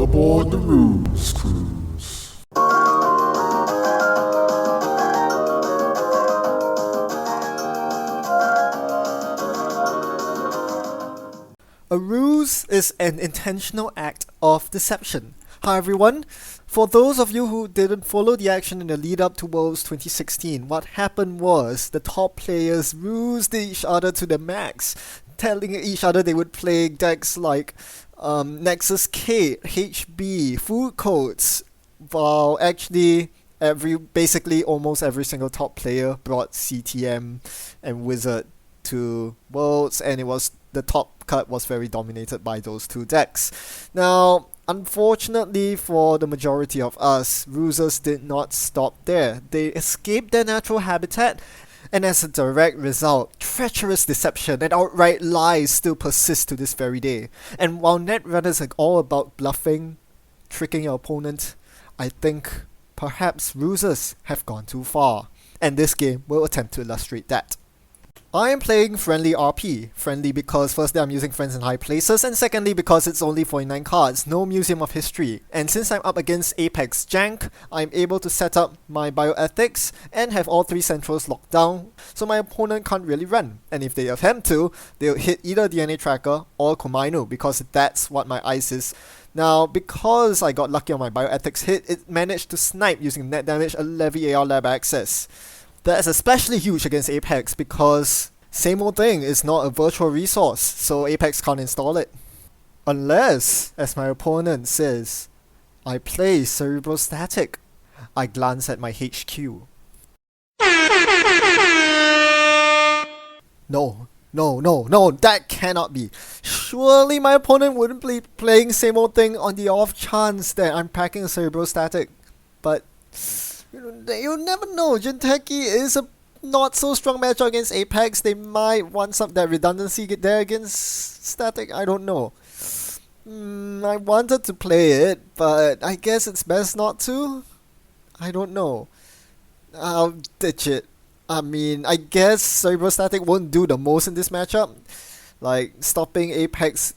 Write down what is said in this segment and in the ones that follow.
aboard the RUSES cruise. A ruse is an intentional act of deception. Hi everyone, for those of you who didn't follow the action in the lead up to Worlds 2016, what happened was the top players rused each other to the max, telling each other they would play decks like Nexus K, HB, Food Codes, while actually basically almost every single top player brought CTM and Wizard to Worlds, and the top cut was very dominated by those two decks. Now, unfortunately for the majority of us, RUSES did not stop there. They escaped their natural habitat, and as a direct result, treacherous deception and outright lies still persist to this very day. And while Netrunners are all about bluffing, tricking your opponent, I think perhaps RUSES have gone too far, and this game will attempt to illustrate that. I am playing friendly RP. Friendly because firstly I'm using friends in high places, and secondly because it's only 49 cards, no Museum of History. And since I'm up against Apex Jank, I'm able to set up my bioethics and have all three centrals locked down, so my opponent can't really run. And if they attempt to, they'll hit either DNA Tracker or Komainu, because that's what my ice is. Now, because I got lucky on my bioethics hit, it managed to snipe using net damage a Levy AR lab access. That's especially huge against Apex because same old thing is not a virtual resource, so Apex can't install it. Unless, as my opponent says, I play Cerebrostatic. I glance at my HQ. No, that cannot be. Surely my opponent wouldn't be playing same old thing on the off chance that I'm packing a Cerebrostatic. But you never know. Jinteki is a not so strong matchup against Apex. They might want some that redundancy there against Static. I don't know. I wanted to play it, but I guess it's best not to. I don't know. I'll ditch it. I mean, I guess Cerebrostatic won't do the most in this matchup. Like, stopping Apex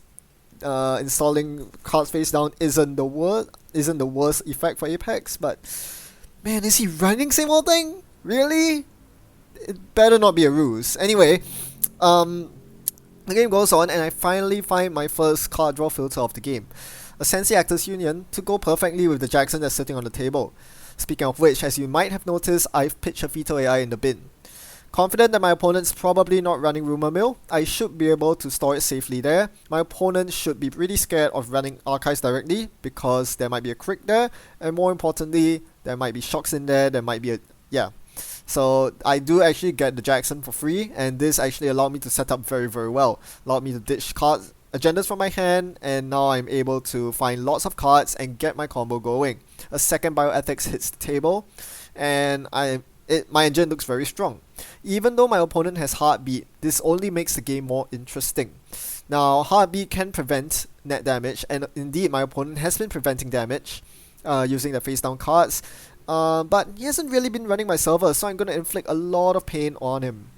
installing cards face down isn't the worst effect for Apex, but man, is he running same old thing? Really? It better not be a ruse. Anyway, the game goes on, and I finally find my first card draw filter of the game. A Sensei Actors Union to go perfectly with the Jackson that's sitting on the table. Speaking of which, as you might have noticed, I've pitched a Fetal AI in the bin. Confident that my opponent's probably not running Rumor Mill, I should be able to store it safely there. My opponent should be pretty scared of running Archives directly because there might be a Crick there, and more importantly, there might be Shocks in there, might be So I do actually get the Jackson for free, and this actually allowed me to set up very, very well. Allowed me to ditch cards, agendas from my hand, and now I'm able to find lots of cards and get my combo going. A second bioethics hits the table, and my engine looks very strong. Even though my opponent has Heartbeat, this only makes the game more interesting. Now, Heartbeat can prevent net damage, and indeed my opponent has been preventing damage using the face down cards. But he hasn't really been running my server, so I'm going to inflict a lot of pain on him.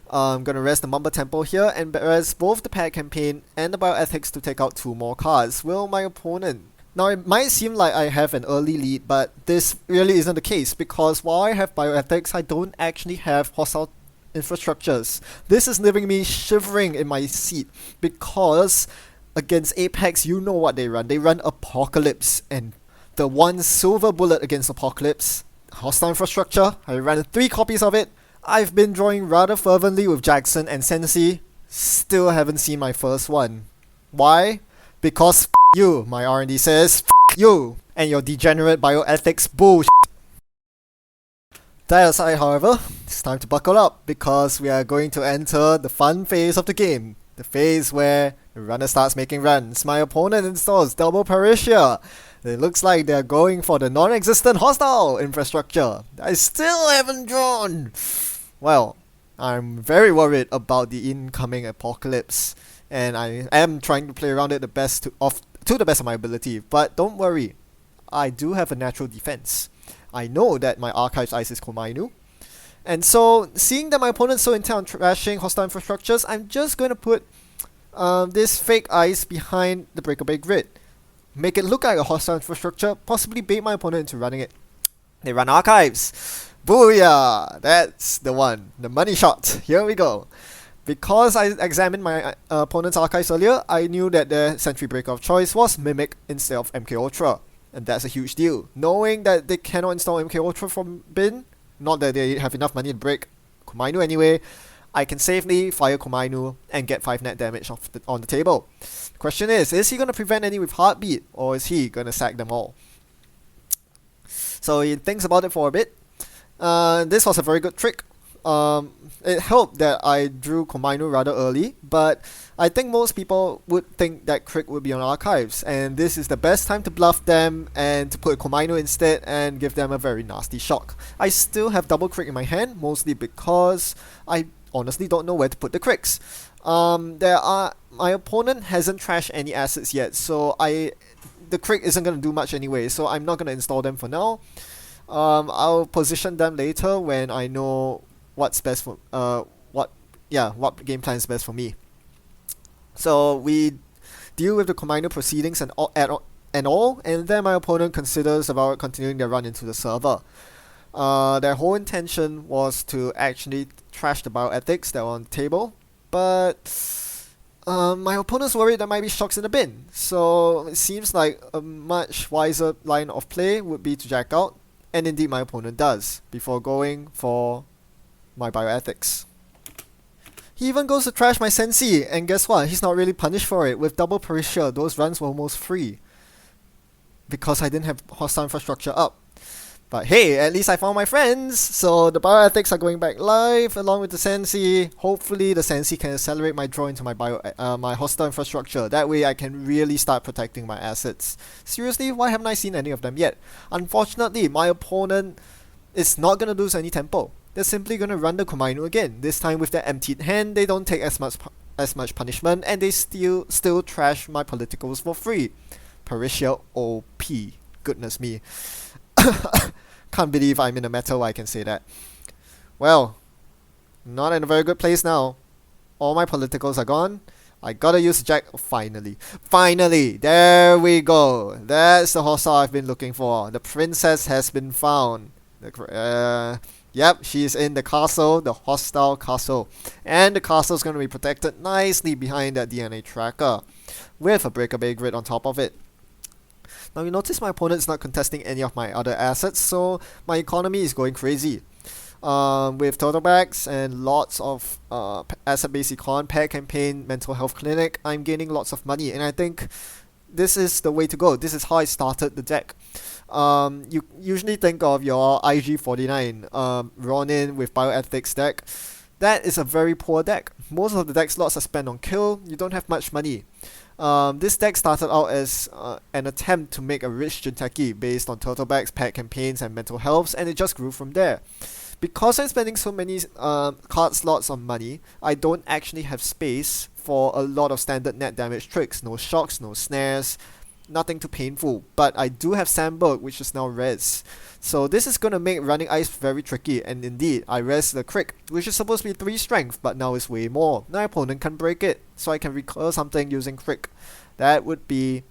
I'm going to rest the Mamba Temple here and rest both the Pad Campaign and the Bioethics to take out 2 more cards. Will my opponent? Now, it might seem like I have an early lead, but this really isn't the case, because while I have Bioethics, I don't actually have hostile infrastructures. This is leaving me shivering in my seat, because against Apex, you know what they run. They run Apocalypse, and the one silver bullet against Apocalypse, hostile infrastructure, I ran 3 copies of it. I've been drawing rather fervently with Jackson and Sensei, still haven't seen my first one. Why? Because you, my R&D says, you, and your degenerate bioethics bullshit. That aside, however, it's time to buckle up, because we are going to enter the fun phase of the game. The phase where the runner starts making runs. My opponent installs double Parisia. It looks like they're going for the non-existent hostile infrastructure. I still haven't drawn. Well, I'm very worried about the incoming Apocalypse, and I am trying to play around it to the best of my ability. But don't worry, I do have a natural defense. I know that my Archives Ice is Komainu, and so seeing that my opponent's so intent on trashing hostile infrastructures, I'm just going to put this fake ice behind the breakaway grid. Make it look like a hostile infrastructure, possibly bait my opponent into running it. They run archives. Booyah! That's the one. The money shot. Here we go. Because I examined my opponent's archives earlier, I knew that their sentry breaker of choice was Mimic instead of MK Ultra. And that's a huge deal. Knowing that they cannot install MK Ultra from bin, not that they have enough money to break Komainu anyway, I can safely fire Komainu and get 5 net damage on the table. The question is he going to prevent any with Heartbeat, or is he going to sack them all? So he thinks about it for a bit. This was a very good trick. It helped that I drew Komainu rather early, but I think most people would think that Crick would be on archives, and this is the best time to bluff them and to put Komainu instead and give them a very nasty shock. I still have double Crick in my hand, mostly because I honestly don't know where to put the Cricks. My opponent hasn't trashed any assets yet, so the Crick isn't going to do much anyway, so I'm not going to install them for now. I'll position them later when I know what's best for what game plan is best for me. So we deal with the Komainu proceedings and all, and then my opponent considers about continuing their run into the server. Their whole intention was to actually trash the bioethics that were on the table, but my opponent's worried there might be shocks in the bin. So it seems like a much wiser line of play would be to jack out, and indeed my opponent does, before going for my bioethics. He even goes to trash my Sensi, and guess what? He's not really punished for it. With double Parisha, those runs were almost free, because I didn't have hostile infrastructure up. But hey, at least I found my friends, so the bioethics are going back live along with the Sensi. Hopefully the Sensi can accelerate my draw into my my hostile infrastructure. That way I can really start protecting my assets. Seriously, why haven't I seen any of them yet? Unfortunately, my opponent is not going to lose any tempo. They're simply going to run the Komainu again. This time with their emptied hand, they don't take as much punishment, and they still trash my politicals for free. Parisha OP. Goodness me. Can't believe I'm in a meta where I can say that. Well, not in a very good place now. All my politicals are gone. I gotta use Jack. Finally, there we go. That's the hostile I've been looking for. The princess has been found. Yep, she's in the castle, the hostile castle. And the castle's gonna be protected nicely behind that DNA tracker, with a breakaway grid on top of it. Now you notice my opponent's not contesting any of my other assets, so my economy is going crazy. With total bags and lots of asset-based econ, pet campaign, mental health clinic, I'm gaining lots of money, and I think this is the way to go. This is how I started the deck. You usually think of your IG49 Ronin with bioethics deck. That is a very poor deck. Most of the deck slots are spent on kill. You don't have much money. This deck started out as an attempt to make a rich Jinteki based on turtle bags, pet campaigns, and mental healths, and it just grew from there. Because I'm spending so many card slots on money, I don't actually have space for a lot of standard net damage tricks. No shocks, no snares, nothing too painful. But I do have Sandberg, which is now res. So this is going to make running ice very tricky, and indeed, I res the Crick, which is supposed to be 3 strength, but now it's way more. My opponent can break it, so I can recur something using Crick. That would be,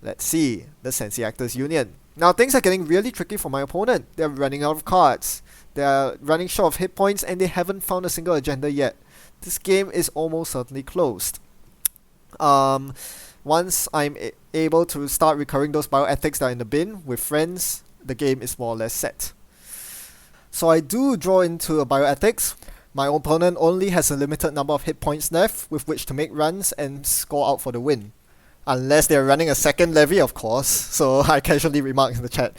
let's see, the Sensi Actors Union. Now things are getting really tricky for my opponent. They're running out of cards, they're running short of hit points, and they haven't found a single agenda yet. This game is almost certainly closed. Once I'm able to start recurring those bioethics that are in the bin with friends, the game is more or less set. So I do draw into a bioethics. My opponent only has a limited number of hit points left with which to make runs and score out for the win. Unless they're running a second levy, of course. So I casually remarked in the chat,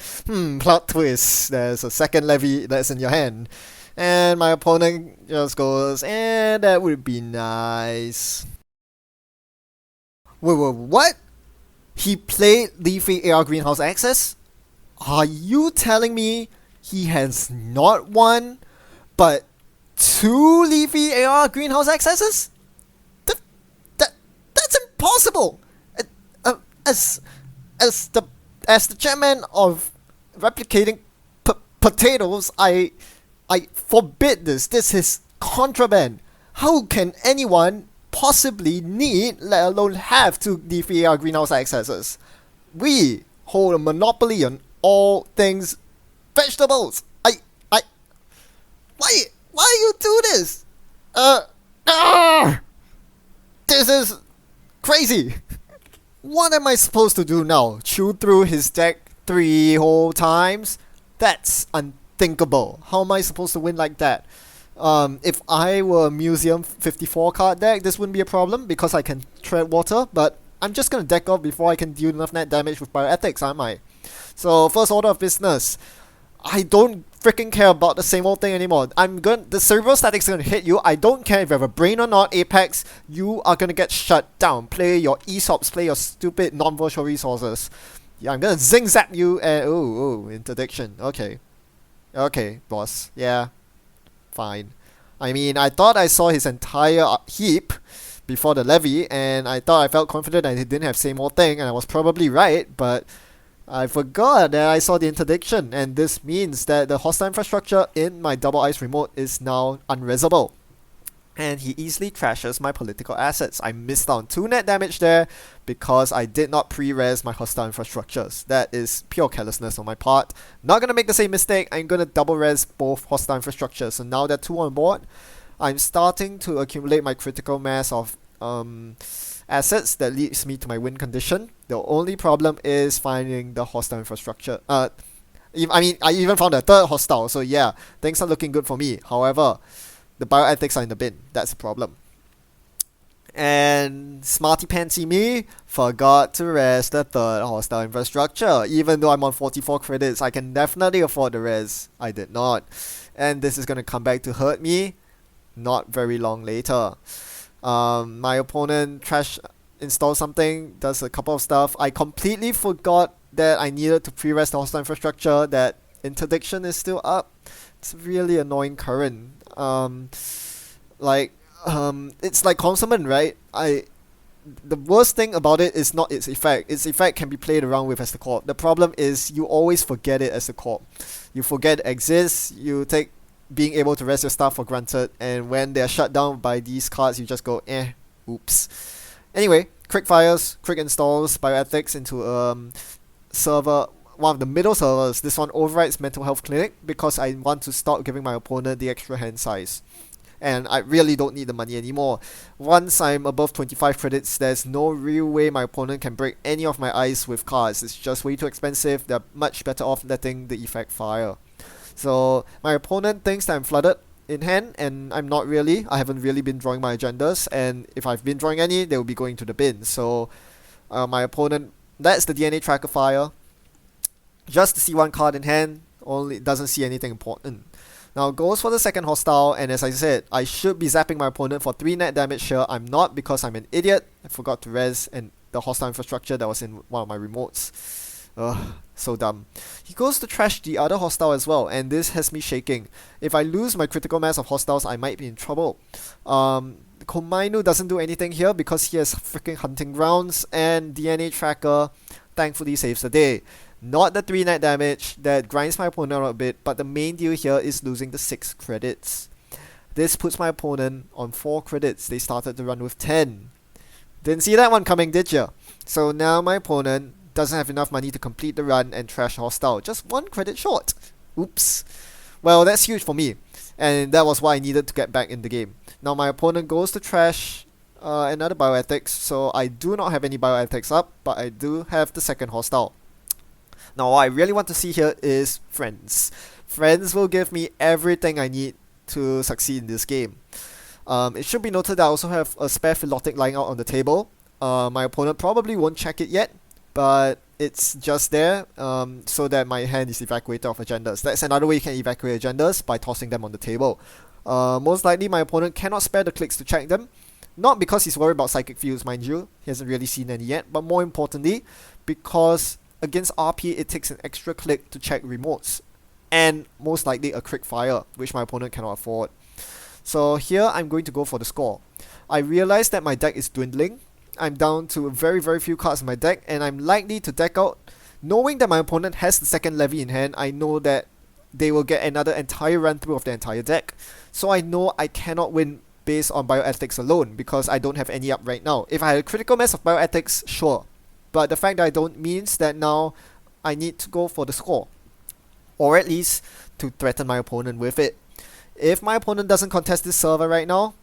plot twist, there's a second levy that's in your hand. And my opponent just goes, that would be nice. Wait, what? He played Leafy AR Greenhouse Access? Are you telling me he has not one, but 2 Leafy AR Greenhouse Accesses? That's impossible! As the chairman of replicating potatoes, I forbid this. This is contraband. How can anyone possibly need, let alone have, to defeat our greenhouse accesses. We hold a monopoly on all things vegetables. Why you do this? This is crazy. What am I supposed to do now? Chew through his deck 3 whole times? That's unthinkable. How am I supposed to win like that? If I were a Museum 54 card deck, this wouldn't be a problem because I can tread water, but I'm just gonna deck off before I can deal enough net damage with bioethics, aren't I? So, first order of business. I don't freaking care about the same old thing anymore. The cerebral static's gonna hit you. I don't care if you have a brain or not, Apex. You are gonna get shut down. Play your ESOPs, play your stupid non-virtual resources. Yeah, I'm gonna zing-zap you and interdiction. Okay, boss. Yeah. Fine. I mean, I thought I saw his entire heap before the levy, and I thought I felt confident that he didn't have same old thing, and I was probably right, but I forgot that I saw the interdiction, and this means that the hostile infrastructure in my double ice remote is now unresable. And he easily trashes my political assets. I missed out on 2 net damage there because I did not pre-res my hostile infrastructures. That is pure carelessness on my part. Not gonna make the same mistake. I'm gonna double res both hostile infrastructures. So now that 2 on board, I'm starting to accumulate my critical mass of assets that leads me to my win condition. The only problem is finding the hostile infrastructure. I even found a 3rd hostile, so yeah, things are looking good for me. However, the bioethics are in the bin. That's the problem. And smarty pantsy me forgot to res the 3rd hostile infrastructure. Even though I'm on 44 credits, I can definitely afford the res. I did not. And this is gonna come back to hurt me not very long later. My opponent installs something, does a couple of stuff. I completely forgot that I needed to pre-res the hostile infrastructure, that interdiction is still up. It's really annoying current. It's like Consummate, right? The worst thing about it is not its effect. Its effect can be played around with as the corp. The problem is you always forget it as the corp. You forget it exists, you take being able to rest your stuff for granted, and when they're shut down by these cards, you just go, oops. Anyway, quick fires, quick installs, bioethics into server, one of the middle servers. This one overrides mental health clinic because I want to stop giving my opponent the extra hand size. And I really don't need the money anymore. Once I'm above 25 credits, there's no real way my opponent can break any of my ice with cards. It's just way too expensive. They're much better off letting the effect fire. So my opponent thinks that I'm flooded in hand, and I'm not really. I haven't really been drawing my agendas, and if I've been drawing any, they will be going to the bin. So my opponent lets the DNA tracker fire just to see 1 card in hand, only doesn't see anything important. Now goes for the 2nd hostile, and as I said, I should be zapping my opponent for 3 net damage here. I'm not because I'm an idiot. I forgot to res and the hostile infrastructure that was in one of my remotes. Ugh, so dumb. He goes to trash the other hostile as well, and this has me shaking. If I lose my critical mass of hostiles, I might be in trouble. Komainu doesn't do anything here because he has freaking hunting grounds, and DNA tracker thankfully saves the day. Not the 3 net damage that grinds my opponent out a bit, but the main deal here is losing the 6 credits. This puts my opponent on 4 credits. They started the run with 10. Didn't see that one coming, did ya? So now my opponent doesn't have enough money to complete the run and trash hostile. Just 1 credit short. Oops. Well, that's huge for me. And that was what I needed to get back in the game. Now my opponent goes to trash another bioethics. So I do not have any bioethics up, but I do have the 2nd hostile. Now what I really want to see here is friends. Friends will give me everything I need to succeed in this game. It should be noted that I also have a spare Philotic lying out on the table. My opponent probably won't check it yet, but it's just there so that my hand is evacuated of agendas. That's another way you can evacuate agendas, by tossing them on the table. Most likely my opponent cannot spare the clicks to check them. Not because he's worried about psychic fields, mind you. He hasn't really seen any yet. But more importantly, because against RP it takes an extra click to check remotes. And most likely a quick fire, which my opponent cannot afford. So here I'm going to go for the score. I realize that my deck is dwindling. I'm down to very few cards in my deck, and I'm likely to deck out. Knowing that my opponent has the 2nd levy in hand, I know that they will get another entire run through of the entire deck. So I know I cannot win based on bioethics alone, because I don't have any up right now. If I had a critical mass of bioethics, sure. But the fact that I don't means that now I need to go for the score. Or at least to threaten my opponent with it. If my opponent doesn't contest this server right now,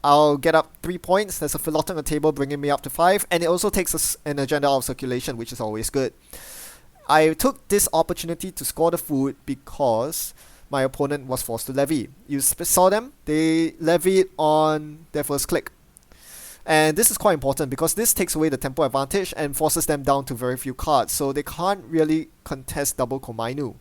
I'll get up 3 points. There's a philot on the table bringing me up to 5, and it also takes an agenda out of circulation, which is always good. I took this opportunity to score the food because my opponent was forced to levy. You saw them, they levied on their first click. And this is quite important because this takes away the tempo advantage and forces them down to very few cards, so they can't really contest double Komainu.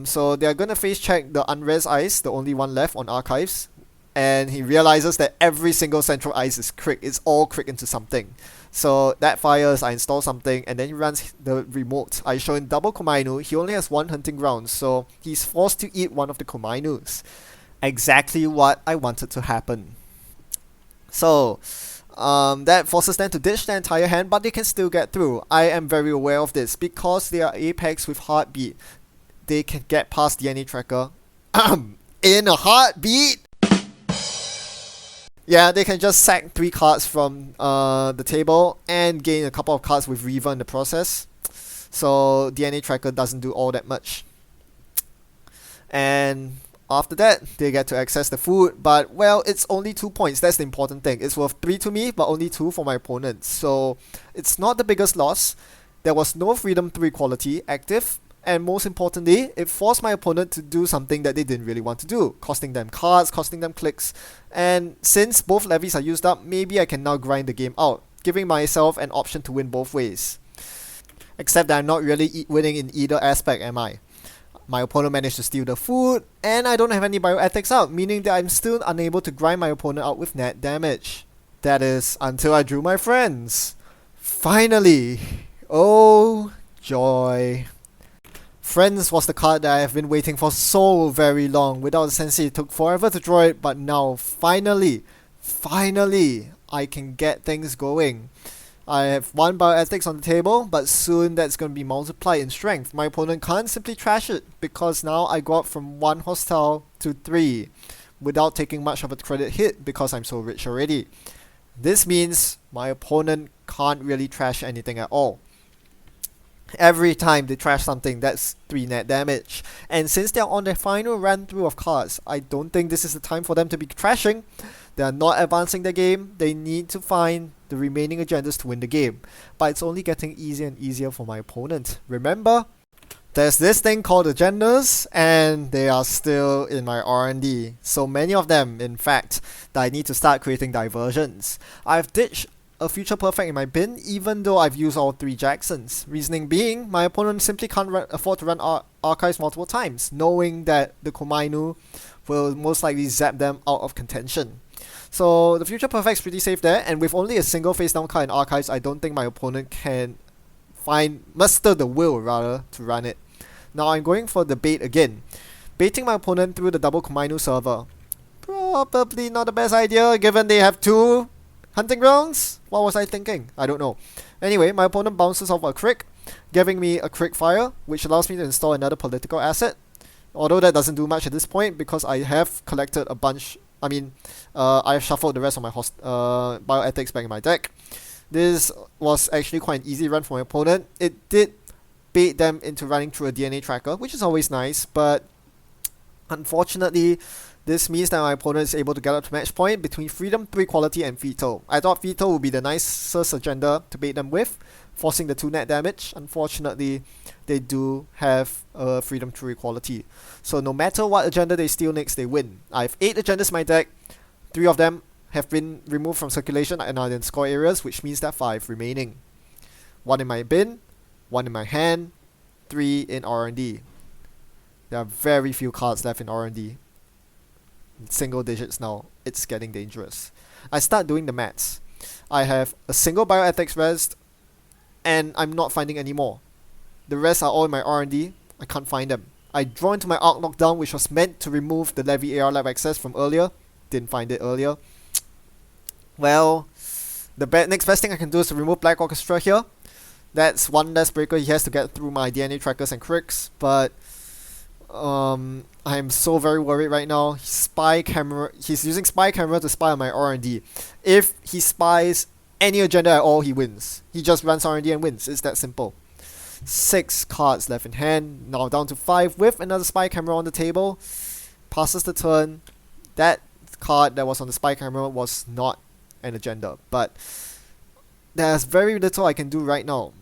So they're gonna face check the unres ice, the only one left on archives, and he realizes that every single central ice is crick. It's all crick into something. So that fires, I install something, and then he runs the remote. I show him double Komainu. He only has 1 hunting ground, so he's forced to eat one of the Komainus. Exactly what I wanted to happen. So that forces them to ditch their entire hand, but they can still get through. I am very aware of this because they are Apex with Heartbeat. They can get past DNA Tracker in a heartbeat. Yeah, they can just sack 3 cards from the table and gain a couple of cards with Reaver in the process. So DNA Tracker doesn't do all that much. And after that, they get to access the food, but well, it's only 2 points. That's the important thing. It's worth 3 to me, but only 2 for my opponent. So it's not the biggest loss. There was no Freedom 3 quality active, and most importantly, it forced my opponent to do something that they didn't really want to do, costing them cards, costing them clicks. And since both levies are used up, maybe I can now grind the game out, giving myself an option to win both ways. Except that I'm not really winning in either aspect, am I? My opponent managed to steal the food, and I don't have any bioethics out, meaning that I'm still unable to grind my opponent out with net damage. That is, until I drew my friends. Finally! Oh, joy. Friends was the card that I have been waiting for so very long. Without the sensei, it took forever to draw it, but now, finally, I can get things going. I have 1 bioethics on the table, but soon that's going to be multiplied in strength. My opponent can't simply trash it, because now I go up from 1 hostile to 3, without taking much of a credit hit, because I'm so rich already. This means my opponent can't really trash anything at all. Every time they trash something, that's 3 net damage. And since they're on their final run through of cards, I don't think this is the time for them to be trashing. They are not advancing the game. They need to find the remaining agendas to win the game. But it's only getting easier and easier for my opponent. Remember, there's this thing called agendas, and they are still in my R&D. So many of them, in fact, that I need to start creating diversions. I've ditched a Future Perfect in my bin, even though I've used all 3 Jacksons. Reasoning being, my opponent simply can't afford to run archives multiple times, knowing that the Komainu will most likely zap them out of contention. So the Future Perfect's pretty safe there, and with only a single face down card in archives, I don't think my opponent can muster the will rather to run it. Now I'm going for the bait again. Baiting my opponent through the double Komainu server. Probably not the best idea given they have 2 hunting grounds? What was I thinking? I don't know. Anyway, my opponent bounces off a crick, giving me a crick fire, which allows me to install another political asset. Although that doesn't do much at this point because I have collected a bunch. I have shuffled the rest of my bioethics back in my deck. This was actually quite an easy run for my opponent. It did bait them into running through a DNA tracker, which is always nice, but unfortunately, this means that my opponent is able to get up to match point between Freedom 3 quality and Fetal. I thought Fetal would be the nicest agenda to bait them with, forcing the 2 net damage. Unfortunately, they do have Freedom 3 quality. So no matter what agenda they steal next, they win. I have 8 agendas in my deck. 3 of them have been removed from circulation and are in score areas, which means there are 5 remaining. 1 in my bin, 1 in my hand, 3 in R&D. There are very few cards left in R&D. Single digits now. It's getting dangerous. I start doing the maths. I have a single bioethics rest, and I'm not finding any more. The rest are all in my R&D. I can't find them. I draw into my Arc Knockdown, which was meant to remove the Levy AR Lab access from earlier. Didn't find it earlier. Well, the next best thing I can do is to remove Black Orchestra here. That's one less breaker he has to get through my DNA trackers and cricks, but I'm so very worried right now. He's using spy camera to spy on my R&D. If he spies any agenda at all, he wins. He just runs R&D and wins. It's that simple. 6 cards left in hand. Now down to 5 with another spy camera on the table. Passes the turn. That card that was on the spy camera was not an agenda, but there's very little I can do right now.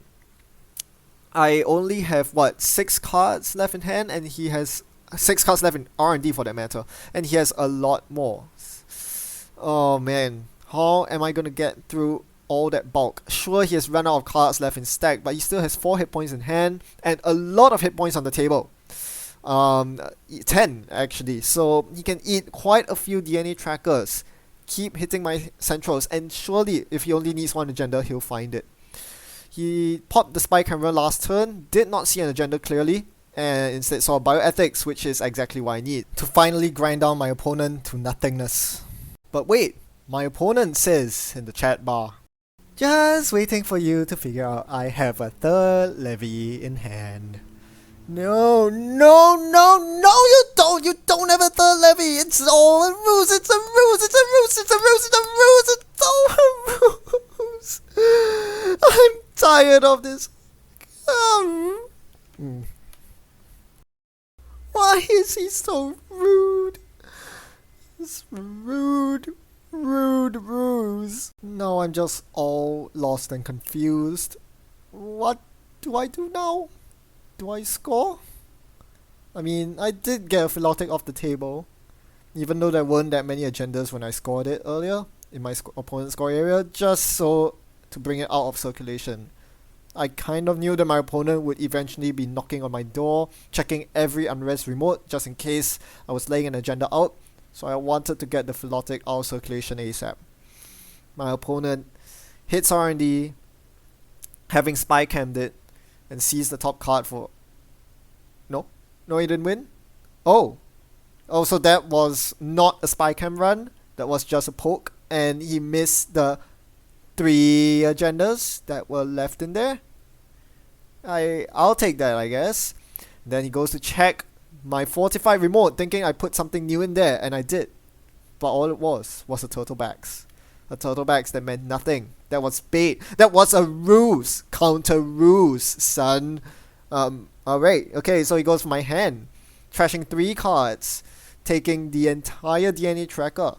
I only have 6 cards left in hand, and he has 6 cards left in R&D for that matter, and he has a lot more. Oh man, how am I gonna get through all that bulk? Sure, he has run out of cards left in stack, but he still has 4 hit points in hand and a lot of hit points on the table. 10 actually, so he can eat quite a few DNA trackers, keep hitting my centrals, and surely if he only needs one agenda, he'll find it. He popped the spy camera last turn, did not see an agenda clearly, and instead saw bioethics, which is exactly what I need to finally grind down my opponent to nothingness. But wait, my opponent says in the chat bar, just waiting for you to figure out I have a third levy in hand. No, you don't have a third levy. It's all a ruse, it's a ruse, it's a ruse, it's a ruse, it's a ruse, it's all a ruse. I'm tired of this. Why is he so rude? This rude ruse. Now I'm just all lost and confused. What do I do now? Do I score? I mean, I did get a Philotic off the table, even though there weren't that many agendas when I scored it earlier in my opponent's score area, just so to bring it out of circulation. I kind of knew that my opponent would eventually be knocking on my door, checking every unrest remote just in case I was laying an agenda out, so I wanted to get the Philotic out of circulation ASAP. My opponent hits R&D, having spy cammed it, and sees the top card for... No, he didn't win? Oh, so that was not a spy cam run, that was just a poke, and he missed the 3 agendas that were left in there. I'll take that, I guess. Then he goes to check my fortified remote, thinking I put something new in there, and I did. But all it was a turtle backs. A turtle backs that meant nothing. That was bait. That was a ruse. Counter ruse, son. Alright, okay, so he goes for my hand. Trashing 3 cards. Taking the entire DNA tracker.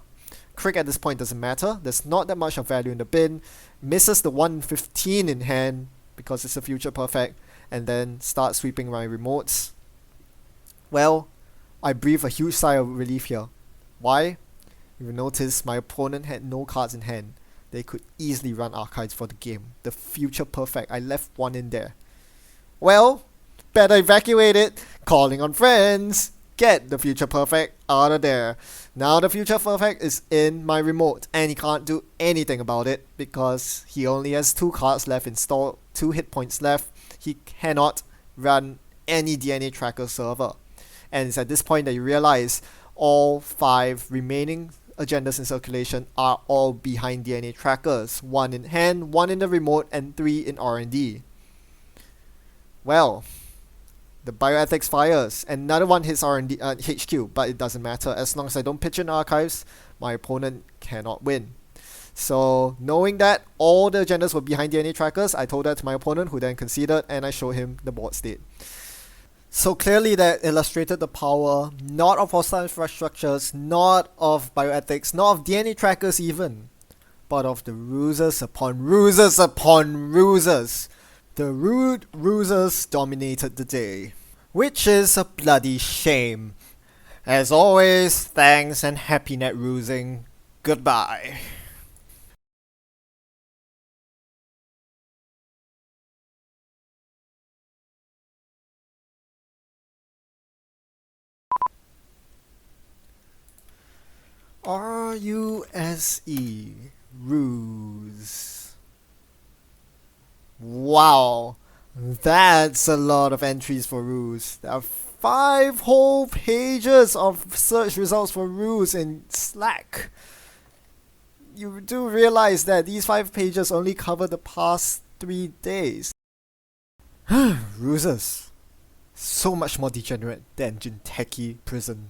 Crick at this point doesn't matter. There's not that much of value in the bin. Misses the 115 in hand because it's a future perfect. And then starts sweeping my remotes. Well, I breathe a huge sigh of relief here. Why? You notice my opponent had no cards in hand. They could easily run archives for the game. The future perfect. I left 1 in there. Well, better evacuate it. Calling on friends. Get the future perfect out of there. Now the future perfect is in my remote, and he can't do anything about it because he only has 2 cards left installed, 2 hit points left. He cannot run any DNA tracker server. And it's at this point that you realize all 5 remaining agendas in circulation are all behind DNA trackers. 1 in hand, 1 in the remote, and 3 in R&D. Well, the bioethics fires. Another one hits R&D HQ, but it doesn't matter. As long as I don't pitch in archives, my opponent cannot win. So, knowing that all the agendas were behind DNA trackers, I told that to my opponent, who then conceded, and I showed him the board state. So clearly that illustrated the power, not of hostile infrastructures, not of bioethics, not of DNA trackers even, but of the ruses upon ruses upon ruses. The rude ruses dominated the day, which is a bloody shame. As always, thanks and happy net rusing. Goodbye. RUSE, ruse. Wow, that's a lot of entries for ruse. There are 5 whole pages of search results for ruse in Slack. You do realize that these 5 pages only cover the past 3 days. Ruses. so much more degenerate than Jinteki prison.